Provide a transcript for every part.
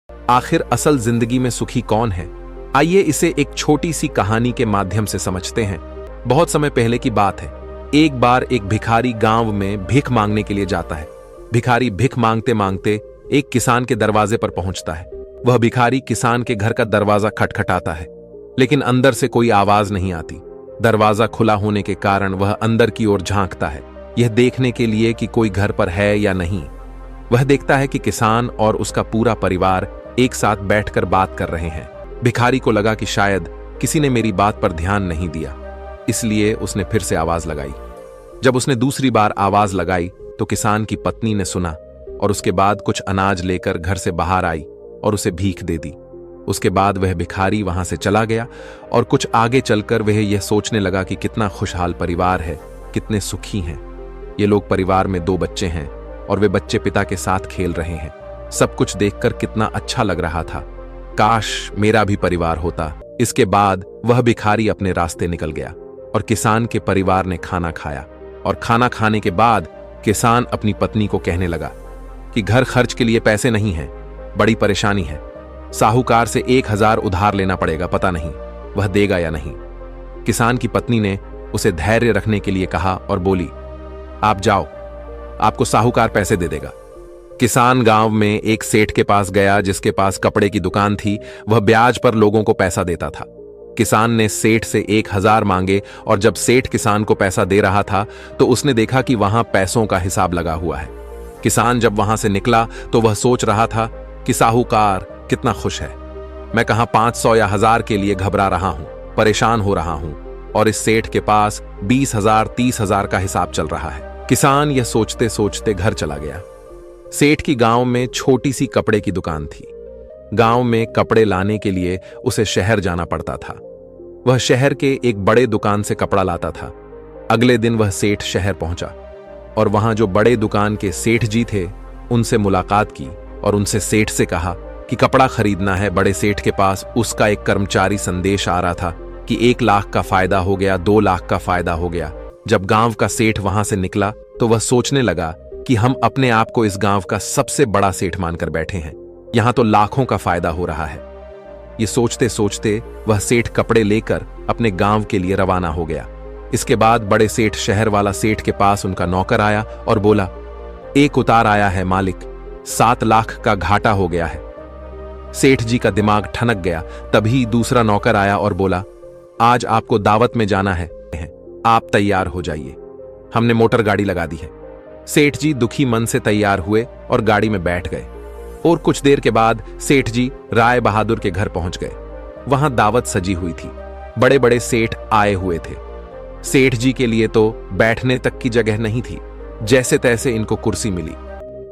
आखिर असल जिंदगी में सुखी कौन है? आइए इसे एक छोटी सी कहानी के माध्यम से समझते हैं। बहुत समय पहले की बात है। एक बार एक भिखारी गांव में भीख मांगने के लिए जाता है। भिखारी भीख मांगते मांगते एक किसान के दरवाजे पर पहुंचता है। वह भिखारी किसान के घर का दरवाजा खटखटाता है, लेकिन अंदर से कोई आवाज नहीं आती। दरवाजा खुला होने के कारण वह अंदर की ओर झांकता है, यह देखने के लिए कि कोई घर पर है या नहीं। वह देखता है कि किसान और उसका पूरा परिवार एक साथ बैठकर बात कर रहे हैं। भिखारी को लगा कि शायद किसी ने मेरी बात पर ध्यान नहीं दिया, इसलिए उसने फिर से आवाज लगाई। जब उसने दूसरी बार आवाज लगाई तो किसान की पत्नी ने सुना और उसके बाद कुछ अनाज लेकर घर से बाहर आई और उसे भीख दे दी। उसके बाद वह भिखारी वहां से चला गया और कुछ आगे चलकर वह यह सोचने लगा कि कितना खुशहाल परिवार है, कितने सुखी हैं। ये लोग परिवार में 2 बच्चे हैं और वे बच्चे पिता के साथ खेल रहे हैं। सब कुछ देखकर कितना अच्छा लग रहा था। काश मेरा भी परिवार होता। इसके बाद वह भिखारी अपने रास्ते निकल गया और किसान के परिवार ने खाना खाया। और खाना खाने के बाद किसान अपनी पत्नी को कहने लगा कि घर खर्च के लिए पैसे नहीं हैं, बड़ी परेशानी है। साहूकार से 1000 उधार लेना पड़ेगा, पता नहीं वह देगा या नहीं। किसान की पत्नी ने उसे धैर्य रखने के लिए कहा और बोली, आप जाओ, आपको साहूकार पैसे दे देगा। किसान गांव में एक सेठ के पास गया जिसके पास कपड़े की दुकान थी। वह ब्याज पर लोगों को पैसा देता था। किसान ने सेठ से 1000 मांगे और जब सेठ किसान को पैसा दे रहा था तो उसने देखा कि वहां पैसों का हिसाब लगा हुआ है। किसान जब वहां से निकला तो वह सोच रहा था कि साहूकार कितना खुश है। मैं कहां 500 या 1000 के लिए घबरा रहा हूं, परेशान हो रहा हूं, और इस सेठ के पास 20,000 30,000 का हिसाब चल रहा है। किसान यह सोचते सोचते घर चला गया। सेठ की गांव में छोटी सी कपड़े की दुकान थी। गांव में कपड़े लाने के लिए उसे शहर जाना पड़ता था। वह शहर के एक बड़े दुकान से कपड़ा लाता था। अगले दिन वह सेठ शहर पहुंचा और वहां जो बड़े दुकान के सेठ जी थे उनसे मुलाकात की और उनसे सेठ से कहा कि कपड़ा खरीदना है। बड़े सेठ के पास उसका एक कर्मचारी संदेश आ रहा था कि 1 लाख का फायदा हो गया, 2 लाख का फायदा हो गया। जब गांव का सेठ वहां से निकला तो वह सोचने लगा कि हम अपने आप को इस गांव का सबसे बड़ा सेठ मानकर बैठे हैं, यहां तो लाखों का फायदा हो रहा है। ये सोचते सोचते वह सेठ कपड़े लेकर अपने गांव के लिए रवाना हो गया। इसके बाद बड़े सेठ शहर वाला सेठ के पास उनका नौकर आया और बोला, 1 उतार आया है मालिक, 7 लाख का घाटा हो गया है। सेठ जी का दिमाग ठनक गया। तभी दूसरा नौकर आया और बोला, आज आपको दावत में जाना है, आप तैयार हो जाइए, हमने मोटर गाड़ी लगा दी है। सेठ जी दुखी मन से तैयार हुए और गाड़ी में बैठ गए और कुछ देर के बाद सेठ जी राय बहादुर के घर पहुंच गए। वहां दावत सजी हुई थी, बड़े बड़े सेठ आए हुए थे। सेठ जी के लिए तो बैठने तक की जगह नहीं थी, जैसे तैसे इनको कुर्सी मिली।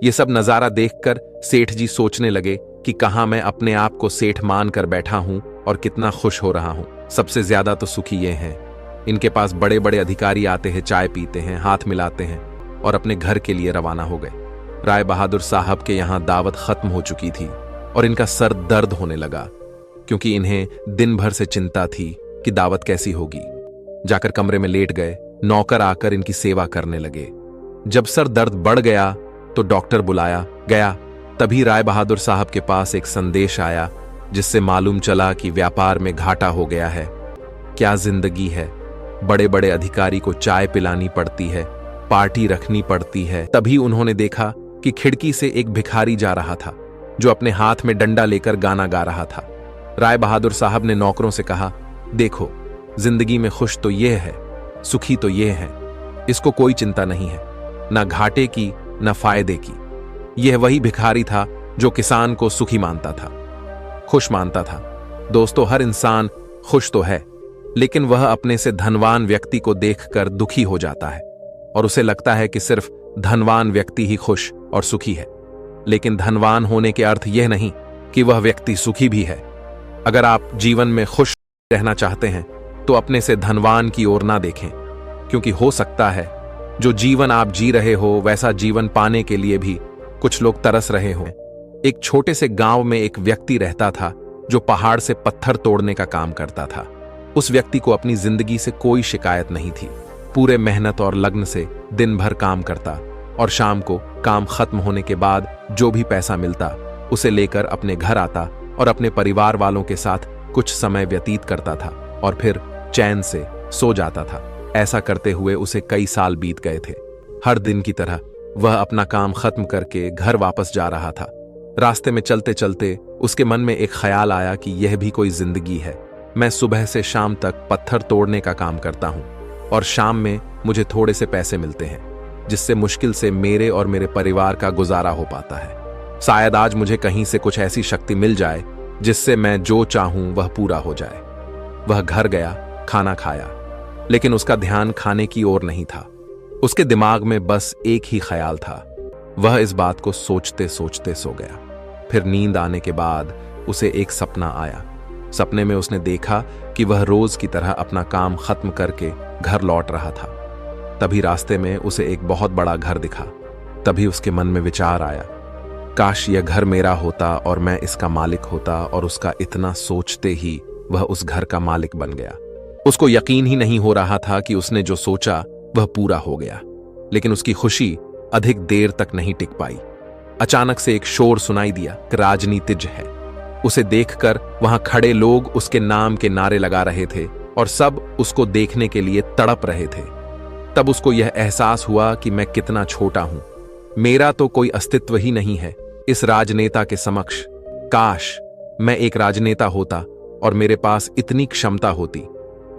ये सब नजारा देखकर सेठ जी सोचने लगे कि कहां मैं अपने आप को सेठ मान कर बैठा हूं और कितना खुश हो रहा हूं। सबसे ज्यादा तो सुखी ये हैं, इनके पास बड़े बड़े अधिकारी आते हैं, चाय पीते हैं, हाथ मिलाते हैं और अपने घर के लिए रवाना हो गए। राय बहादुर साहब के यहां दावत खत्म हो चुकी थी और इनका सर दर्द होने लगा, क्योंकि इन्हें दिन भर से चिंता थी कि दावत कैसी होगी। जाकर कमरे में लेट गए। नौकर आकर इनकी सेवा करने लगे। जब सर दर्द बढ़ गया तो डॉक्टर बुलाया गया। तभी राय बहादुर साहब के पास एक संदेश आया जिससे मालूम चला कि व्यापार में घाटा हो गया है। क्या जिंदगी है, बड़े बड़े अधिकारी को चाय पिलानी पड़ती है, पार्टी रखनी पड़ती है। तभी उन्होंने देखा कि खिड़की से एक भिखारी जा रहा था जो अपने हाथ में डंडा लेकर गाना गा रहा था। राय बहादुर साहब ने नौकरों से कहा, देखो, जिंदगी में खुश तो ये है, सुखी तो ये है, इसको कोई चिंता नहीं है, ना घाटे की ना फायदे की। यह वही भिखारी था जो किसान को सुखी मानता था, खुश मानता था। दोस्तों, हर इंसान खुश तो है, लेकिन वह अपने से धनवान व्यक्ति को देखकर दुखी हो जाता है और उसे लगता है कि सिर्फ धनवान व्यक्ति ही खुश और सुखी है। लेकिन धनवान होने के अर्थ यह नहीं कि वह व्यक्ति सुखी भी है। अगर आप जीवन में खुश रहना चाहते हैं तो अपने से धनवान की ओर ना देखें, क्योंकि हो सकता है जो जीवन आप जी रहे हो वैसा जीवन पाने के लिए भी कुछ लोग तरस रहे हों। एक छोटे से गांव में एक व्यक्ति रहता था जो पहाड़ से पत्थर तोड़ने का काम करता था। उस व्यक्ति को अपनी जिंदगी से कोई शिकायत नहीं थी। पूरे मेहनत और लगन से दिन भर काम करता और शाम को काम खत्म होने के बाद जो भी पैसा मिलता उसे लेकर अपने घर आता और अपने परिवार वालों के साथ कुछ समय व्यतीत करता था और फिर चैन से सो जाता था। ऐसा करते हुए उसे कई साल बीत गए थे। हर दिन की तरह वह अपना काम खत्म करके घर वापस जा रहा था। रास्ते में चलते चलते उसके मन में एक ख्याल आया कि यह भी कोई जिंदगी है। मैं सुबह से शाम तक पत्थर तोड़ने का काम करता हूं और शाम में मुझे थोड़े से पैसे मिलते हैं, जिससे मुश्किल से मेरे और मेरे परिवार का गुजारा हो पाता है। शायद आज मुझे कहीं से कुछ ऐसी शक्ति मिल जाए जिससे मैं जो चाहूं वह पूरा हो जाए। वह घर गया, खाना खाया, लेकिन उसका ध्यान खाने की ओर नहीं था। उसके दिमाग में बस एक ही ख्याल था। वह इस बात को सोचते सोचते सो गया। फिर नींद आने के बाद उसे एक सपना आया। सपने में उसने देखा कि वह रोज की तरह अपना काम खत्म करके घर लौट रहा था। तभी रास्ते में उसे एक बहुत बड़ा घर दिखा। तभी उसके मन में विचार आया, काश यह घर मेरा होता और मैं इसका मालिक होता। और उसका इतना सोचते ही वह उस घर का मालिक बन गया। उसको यकीन ही नहीं हो रहा था कि उसने जो सोचा वह पूरा हो गया, लेकिन उसकी खुशी अधिक देर तक नहीं टिक पाई। अचानक से एक शोर सुनाई दिया कि राजनीतिज्ञ है। उसे देखकर वहां खड़े लोग उसके नाम के नारे लगा रहे थे और सब उसको देखने के लिए तड़प रहे थे। तब उसको यह एहसास हुआ कि मैं कितना छोटा हूं, मेरा तो कोई अस्तित्व ही नहीं है इस राजनेता के समक्ष। काश मैं एक राजनेता होता और मेरे पास इतनी क्षमता होती।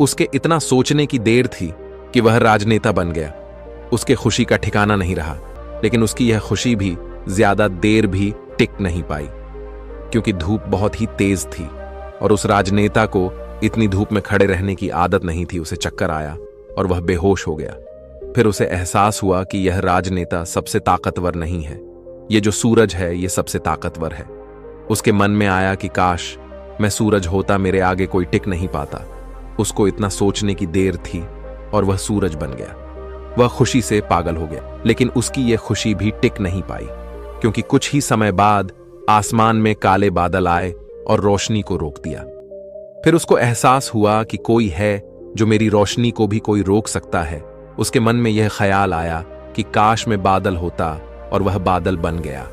उसके इतना सोचने की देर थी कि वह राजनेता बन गया। उसके खुशी का ठिकाना नहीं रहा, लेकिन उसकी यह खुशी भी ज्यादा देर भी टिक नहीं पाई, क्योंकि धूप बहुत ही तेज थी और उस राजनेता को इतनी धूप में खड़े रहने की आदत नहीं थी। उसे चक्कर आया और वह बेहोश हो गया। फिर उसे एहसास हुआ कि यह राजनेता सबसे ताकतवर नहीं है, ये जो सूरज है ये सबसे ताकतवर है। उसके मन में आया कि काश मैं सूरज होता, मेरे आगे कोई टिक नहीं पाता। उसको इतना सोचने की देर थी और वह सूरज बन गया। वह खुशी से पागल हो गया, लेकिन उसकी यह खुशी भी टिक नहीं पाई, क्योंकि कुछ ही समय बाद आसमान में काले बादल आए और रोशनी को रोक दिया। फिर उसको एहसास हुआ कि कोई है जो मेरी रोशनी को भी कोई रोक सकता है। उसके मन में यह ख्याल आया कि काश में बादल होता, और वह बादल बन गया।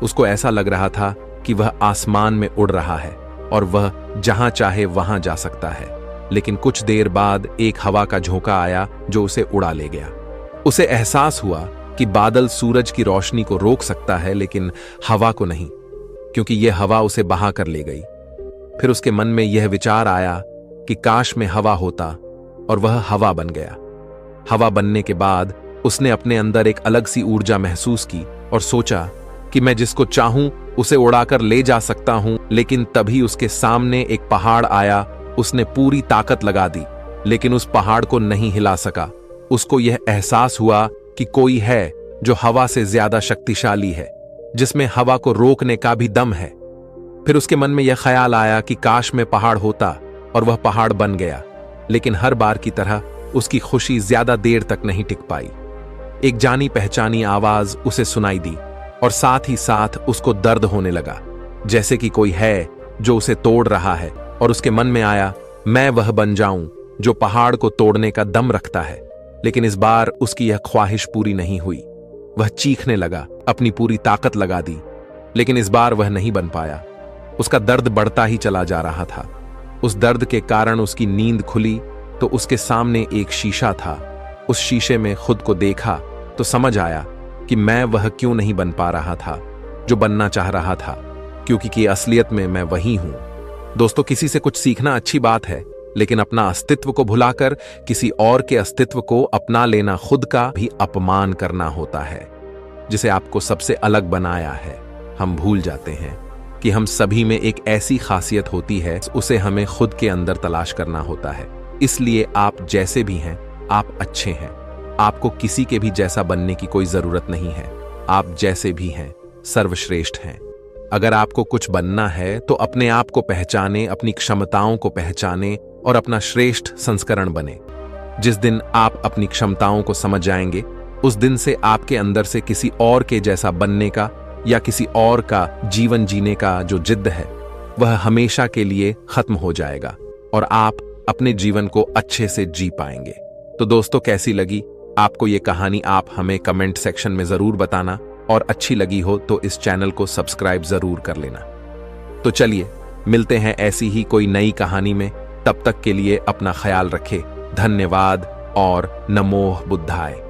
उसको ऐसा लग रहा था कि वह आसमान में उड़ रहा है और वह जहां चाहे वहां जा सकता है। लेकिन कुछ देर बाद एक हवा का झोंका आया जो उसे उड़ा ले गया। उसे एहसास हुआ कि बादल सूरज की रोशनी को रोक सकता है, लेकिन हवा को नहीं, क्योंकि यह हवा उसे बहा कर ले गई। फिर उसके मन में यह विचार आया कि काश में हवा होता, और वह हवा बन गया। हवा बनने के बाद उसने अपने अंदर एक अलग सी ऊर्जा महसूस की और सोचा कि मैं जिसको चाहूं उसे उड़ाकर ले जा सकता हूं। लेकिन तभी उसके सामने एक पहाड़ आया। उसने पूरी ताकत लगा दी, लेकिन उस पहाड़ को नहीं हिला सका। उसको यह एहसास हुआ कि कोई है जो हवा से ज्यादा शक्तिशाली है, जिसमें हवा को रोकने का भी दम है। फिर उसके मन में यह ख्याल आया कि काश में पहाड़ होता, और वह पहाड़ बन गया। लेकिन हर बार की तरह उसकी खुशी ज्यादा देर तक नहीं टिक पाई। एक जानी पहचानी आवाज उसे सुनाई दी और साथ ही साथ उसको दर्द होने लगा, जैसे कि कोई है जो उसे तोड़ रहा है। और उसके मन में आया, मैं वह बन जाऊं जो पहाड़ को तोड़ने का दम रखता है। लेकिन इस बार उसकी यह ख्वाहिश पूरी नहीं हुई। वह चीखने लगा, अपनी पूरी ताकत लगा दी, लेकिन इस बार वह नहीं बन पाया। उसका दर्द बढ़ता ही चला जा रहा था। उस दर्द के कारण उसकी नींद खुली तो उसके सामने एक शीशा था। उस शीशे में खुद को देखा तो समझ आया कि मैं वह क्यों नहीं बन पा रहा था जो बनना चाह रहा था, क्योंकि असलियत में मैं वही हूं। दोस्तों, किसी से कुछ सीखना अच्छी बात है, लेकिन अपना अस्तित्व को भुलाकर किसी और के अस्तित्व को अपना लेना खुद का भी अपमान करना होता है, जिसे आपको सबसे अलग बनाया है। हम भूल जाते हैं कि हम सभी में एक ऐसी खासियत होती है, उसे हमें खुद के अंदर तलाश करना होता है। इसलिए आप जैसे भी हैं, आप अच्छे हैं। आपको किसी के भी जैसा बनने की कोई जरूरत नहीं है। आप जैसे भी हैं, सर्वश्रेष्ठ हैं। अगर आपको कुछ बनना है तो अपने आप को पहचाने, अपनी क्षमताओं को पहचाने और अपना श्रेष्ठ संस्करण बने। जिस दिन आप अपनी क्षमताओं को समझ जाएंगे, उस दिन से आपके अंदर से किसी और के जैसा बनने का या किसी और का जीवन जीने का जो जिद्द है, वह हमेशा के लिए खत्म हो जाएगा और आप अपने जीवन को अच्छे से जी पाएंगे। तो दोस्तों, कैसी लगी आपको ये कहानी? आप हमें कमेंट सेक्शन में जरूर बताना। और अच्छी लगी हो तो इस चैनल को सब्सक्राइब जरूर कर लेना। तो चलिए मिलते हैं ऐसी ही कोई नई कहानी में। तब तक के लिए अपना ख्याल रखें। धन्यवाद और नमो बुद्धाय।